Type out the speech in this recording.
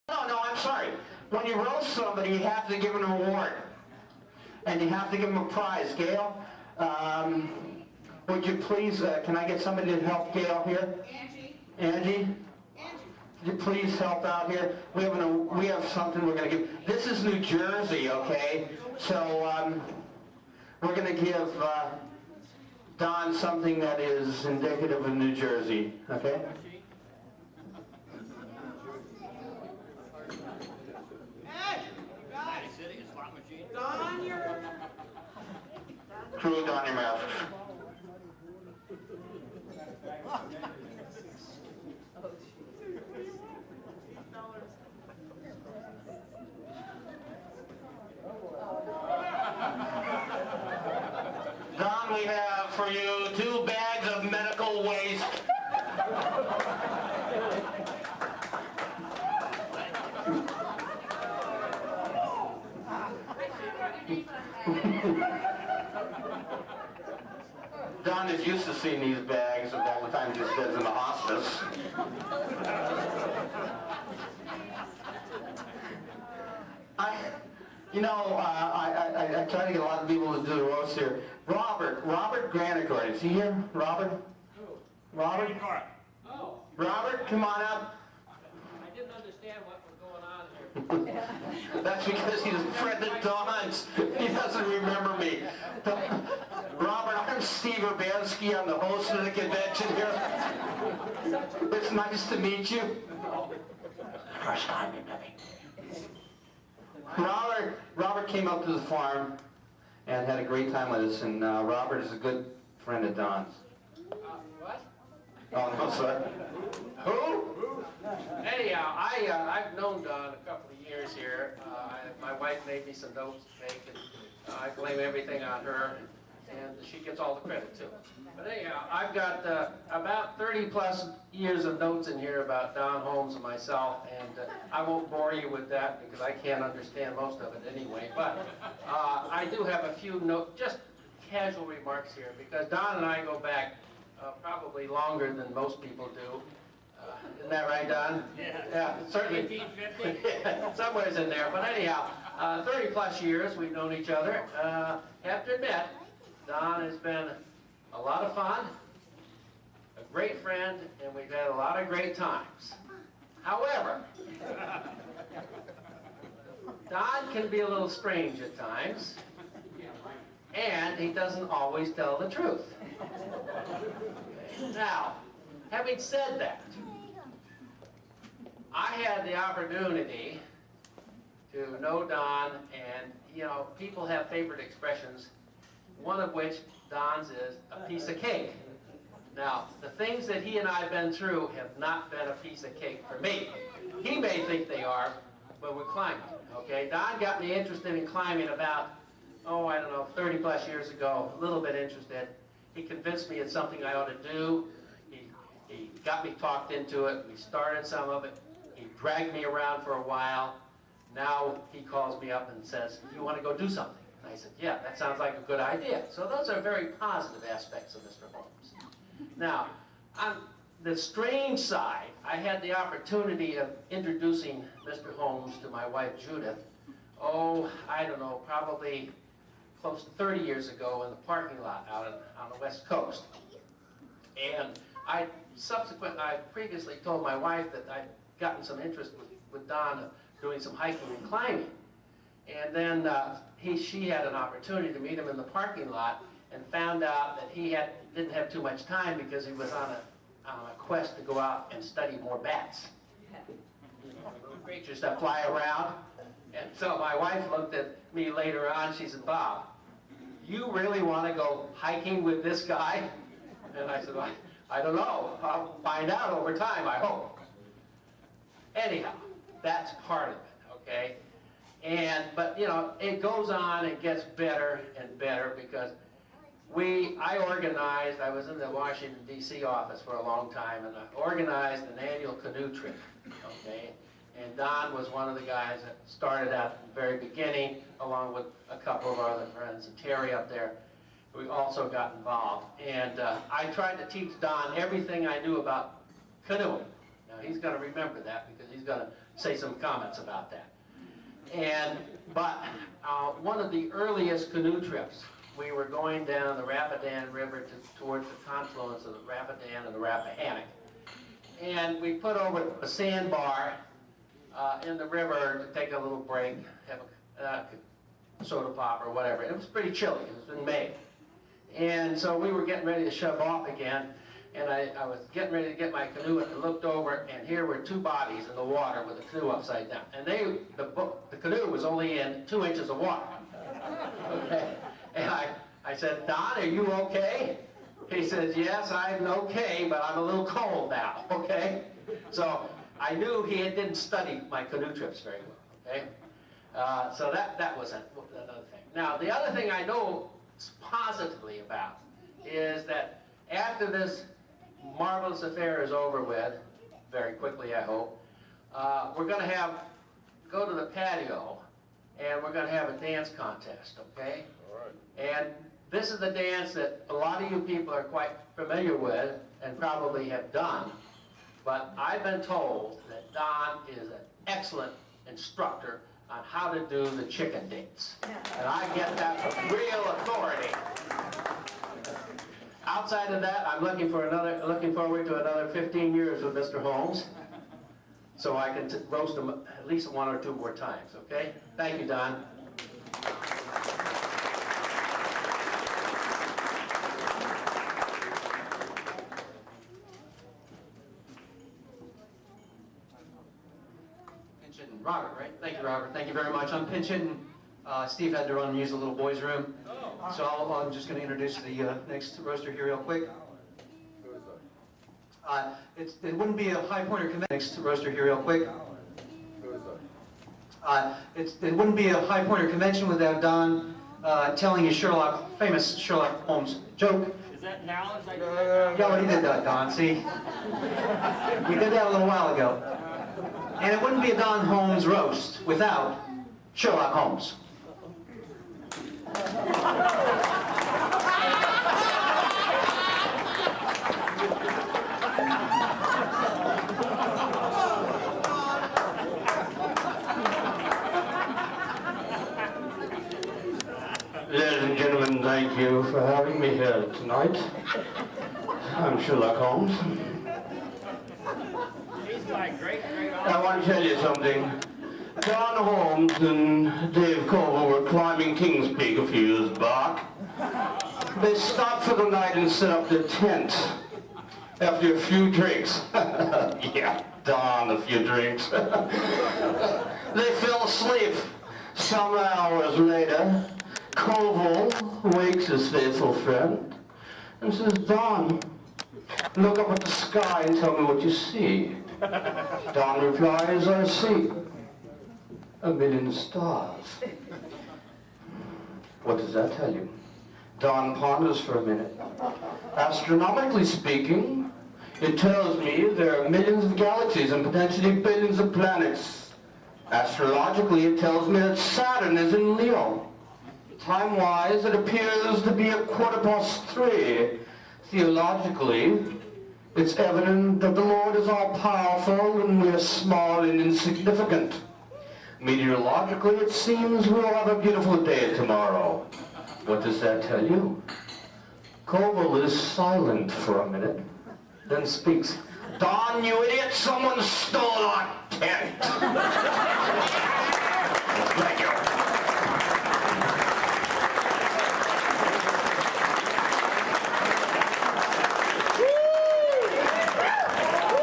No, I'm sorry. When you roast somebody, you have to give them an award. And you have to give them a prize. Gail, would you please, can I get somebody to help Gail here? Angie. Angie? Could you please help out here? We have something we're going to give. This is New Jersey, okay? So we're going to give Don something that is indicative of New Jersey, okay? Don, you're... Crew Don your mouth. Don, we have for you 2 bags of medical waste. Don is used to seeing these bags of all the time he spends in the hospice. I try to get a lot of people to do the roast here. Robert Granicore, is he here? Robert? Robert? Oh, Robert, come on up. I didn't understand what was going on here. That's because he's a friend of Don's. He doesn't remember me. Robert, I'm Steve Urbanski. I'm the host of the convention here. It's nice to meet you. First time you met me. Robert came up to the farm and had a great time with us, and Robert is a good friend of Don's. What? Oh, no, sir. Who? Anyhow, I've known Don a couple of years here. My wife made me some notes to make, and I blame everything on her, and she gets all the credit too. But anyhow, I've got about 30 plus years of notes in here about Don Holmes and myself, and I won't bore you with that because I can't understand most of it anyway. But I do have a few just casual remarks here, because Don and I go back probably longer than most people do. Isn't that right, Don? Yeah, certainly. 1850? Somewhere's in there. But anyhow, 30 plus years we've known each other. Have to admit, Don has been a lot of fun, a great friend, and we've had a lot of great times. However, Don can be a little strange at times, and he doesn't always tell the truth. Now, having said that, I had the opportunity to know Don, and people have favorite expressions, one of which Don's is a piece of cake. Now, the things that he and I have been through have not been a piece of cake for me. He may think they are, but we're climbing, okay? Don got me interested in climbing about, I don't know, 30 plus years ago, a little bit interested. He convinced me it's something I ought to do. He got me talked into it. We started some of it. He dragged me around for a while. Now he calls me up and says, "You want to go do something?" And I said, "Yeah, that sounds like a good idea." So those are very positive aspects of Mr. Holmes. Now, on the strange side, I had the opportunity of introducing Mr. Holmes to my wife Judith, I don't know, probably close to 30 years ago in the parking lot out on the West Coast. And I previously told my wife that I'd gotten some interest with Don doing some hiking and climbing. And then she had an opportunity to meet him in the parking lot and found out that he didn't have too much time because he was on a quest to go out and study more bats. Creatures that fly around. And so my wife looked at me later on, she said, "Bob, you really want to go hiking with this guy?" And I said, "Well, I don't know. I'll find out over time, I hope." Anyhow, that's part of it, okay? But it goes on, it gets better and better because I was in the Washington, D.C. office for a long time, and I organized an annual canoe trip, okay? And Don was one of the guys that started out at the very beginning, along with a couple of our other friends, and Terry up there. We also got involved. And I tried to teach Don everything I knew about canoeing. Now he's going to remember that because he's going to say some comments about that. But one of the earliest canoe trips, we were going down the Rapidan River towards the confluence of the Rapidan and the Rappahannock. And we put over a sandbar in the river to take a little break, have a soda pop or whatever. It was pretty chilly, it was in May. And so we were getting ready to shove off again, and I was getting ready to get my canoe, and I looked over, and here were two bodies in the water with the canoe upside down. And the canoe was only in 2 inches of water. Okay? And I said, Don, are you okay? He says, yes, I'm okay, but I'm a little cold now, okay? So I knew he didn't study my canoe trips very well, okay? So that was another thing. Now, the other thing I know positively about is that after this marvelous affair is over with, very quickly I hope, we're going to go to the patio, and we're going to have a dance contest, okay? All right. And this is the dance that a lot of you people are quite familiar with and probably have done, but I've been told that Don is an excellent instructor on how to do the chicken dance. And I get that from real authority. Outside of that, I'm looking forward to another 15 years with Mr. Holmes, so I can roast him at least 1 or 2 more times, okay? Thank you, Don. Robert, right? Thank you, Robert. Thank you very much. I'm pinch hitting. Steve had to run and use the little boys' room. So I'm just going to introduce the next roaster here real quick. It wouldn't be a Highpointer convention. Next roaster here real quick. It wouldn't be a Highpointer convention without Don telling his famous Sherlock Holmes joke. Is that now? Yeah, well, he did that, Don. See, we did that a little while ago. And it wouldn't be a Don Holmes roast without Sherlock Holmes. Ladies and gentlemen, thank you for having me here tonight. I'm Sherlock Holmes. He's my great I want to tell you something. Don Holmes and Dave Colville were climbing King's Peak a few years back. They stopped for the night and set up their tent after a few drinks. Yeah, Don, a few drinks. They fell asleep. Some hours later, Colville wakes his faithful friend and says, Don, look up at the sky and tell me what you see. Don replies, I see 1,000,000 stars. What does that tell you? Don ponders for a minute. Astronomically speaking, it tells me there are millions of galaxies and potentially billions of planets. Astrologically, it tells me that Saturn is in Leo. Time-wise, it appears to be 3:15. Theologically, it's evident that the Lord is all-powerful and we are small and insignificant. Meteorologically, it seems we'll have a beautiful day tomorrow. What does that tell you? Colville is silent for a minute, then speaks. Don, you idiot, someone stole our tent.